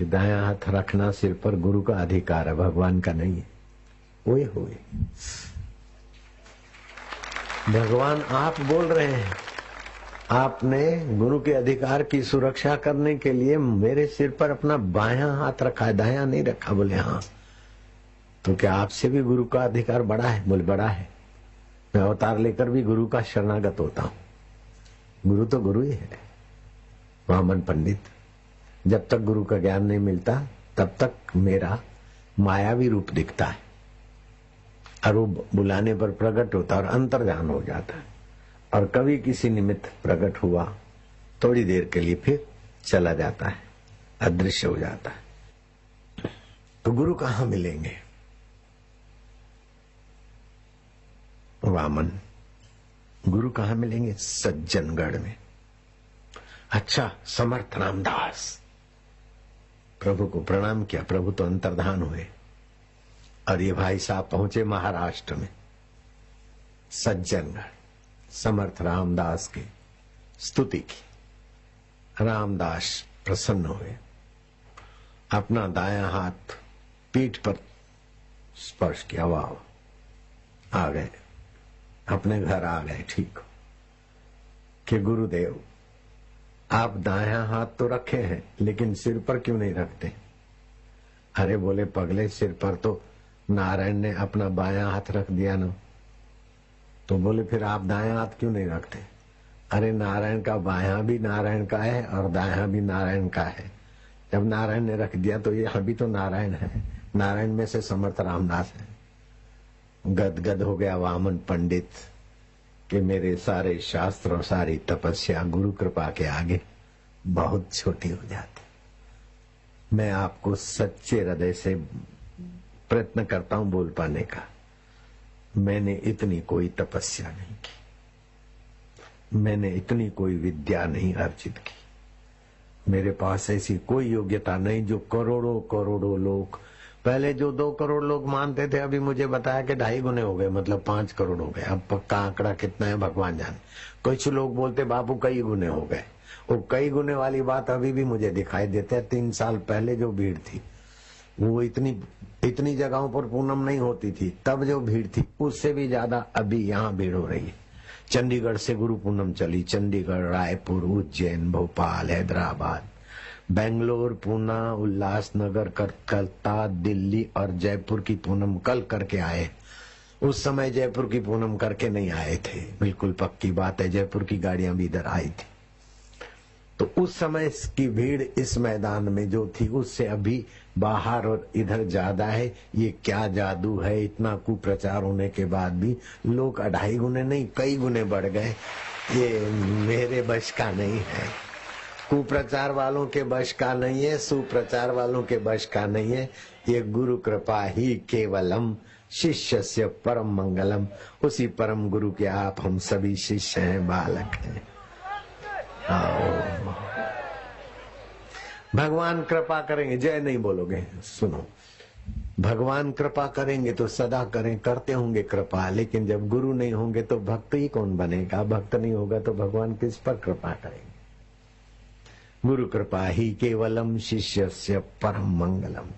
कि दायां हाथ रखना सिर पर गुरु का अधिकार है, भगवान का नहीं है। ओए होए, भगवान आप बोल रहे हैं, आपने गुरु के अधिकार की सुरक्षा करने के लिए मेरे सिर पर अपना बायां हाथ रखा है, दायां नहीं रखा। बोले हाँ। तो क्या आपसे भी गुरु का अधिकार बड़ा है? बोले बड़ा है। मैं अवतार लेकर भी गुरु का शरणागत होता हूं। गुरु तो गुरु ही है। वामन पंडित, जब तक गुरु का ज्ञान नहीं मिलता तब तक मेरा मायावी रूप दिखता है, और वो बुलाने पर प्रकट होता है और अंतर्ध्यान हो जाता है। और कभी किसी निमित्त प्रकट हुआ, थोड़ी देर के लिए फिर चला जाता है, अदृश्य हो जाता है। तो गुरु कहाँ मिलेंगे? वामन, गुरु कहाँ मिलेंगे? सज्जनगढ़ में। अच्छा, समर्थ रामदास, प्रभु को प्रणाम किया, प्रभु तो अंतर्धान हुए। और ये भाई साहब पहुंचे महाराष्ट्र में, सज्जनगढ़, समर्थ रामदास की स्तुति की। रामदास प्रसन्न हुए, अपना दायां हाथ पीठ पर स्पर्श किया। वाह, आ गए, अपने घर आ गए। ठीक हो कि गुरुदेव आप दायां हाथ तो रखे हैं, लेकिन सिर पर क्यों नहीं रखते? अरे बोले पगले, सिर पर तो नारायण ने अपना बायां हाथ रख दिया ना। तो बोले फिर आप दायां हाथ क्यों नहीं रखते? अरे नारायण का बायां भी नारायण का है और दायां भी नारायण का है। जब नारायण ने रख दिया तो यहाँ भी तो नारायण है। नारायण में से समर्थ रामदास है। गदगद हो गया वामन पंडित कि मेरे सारे शास्त्र और सारी तपस्या गुरु कृपा के आगे बहुत छोटी हो जाती। मैं आपको सच्चे हृदय से प्रयत्न करता हूं बोल पाने का। मैंने इतनी कोई तपस्या नहीं की, मैंने इतनी कोई विद्या नहीं अर्जित की, मेरे पास ऐसी कोई योग्यता नहीं जो करोड़ों करोड़ों लोग, पहले जो 2 करोड़ लोग मानते थे, अभी मुझे बताया कि 2.5 गुने हो गए, मतलब 5 करोड़ हो गए। अब पक्का आंकड़ा कितना है भगवान जाने। कुछ लोग बोलते बाबू कई गुने हो गए। वो कई गुने वाली बात अभी भी मुझे दिखाई देते है। 3 साल पहले जो भीड़ थी वो इतनी जगहों पर पूनम नहीं होती थी, तब जो भीड़ थी उससे भी ज्यादा अभी यहाँ भीड़ हो रही है। चंडीगढ़ से गुरु पूनम चली, चंडीगढ़, रायपुर, उज्जैन, भोपाल, हैदराबाद, बेंगलोर, पूना, उल्लासनगर, कलकत्ता, दिल्ली और जयपुर की पूनम कल करके आए। उस समय जयपुर की पूनम करके नहीं आए थे, बिल्कुल पक्की बात है। जयपुर की गाड़ियां भी इधर आई थी। तो उस समय की भीड़ इस मैदान में जो थी उससे अभी बाहर और इधर ज्यादा है। ये क्या जादू है? इतना कुप्रचार होने के बाद भी लोग 2.5 गुने नहीं कई गुने बढ़ गए। ये मेरे बश का नहीं है। कुप्रचार वालों के बश का नहीं है, सुप्रचार वालों के बश का नहीं है। ये गुरु कृपा ही केवलम, शिष्यस्य परम मंगलम। उसी परम गुरु के आप हम सभी शिष्य हैं, बालक हैं। भगवान कृपा करेंगे, जय नहीं बोलोगे, सुनो, भगवान कृपा करेंगे तो सदा करें, करते होंगे कृपा, लेकिन जब गुरु नहीं होंगे तो भक्त ही कौन बनेगा? भक्त नहीं होगा तो भगवान किस पर कृपा करेंगे? गुरु कृपा ही केवलम, शिष्यस्य परम मंगलम।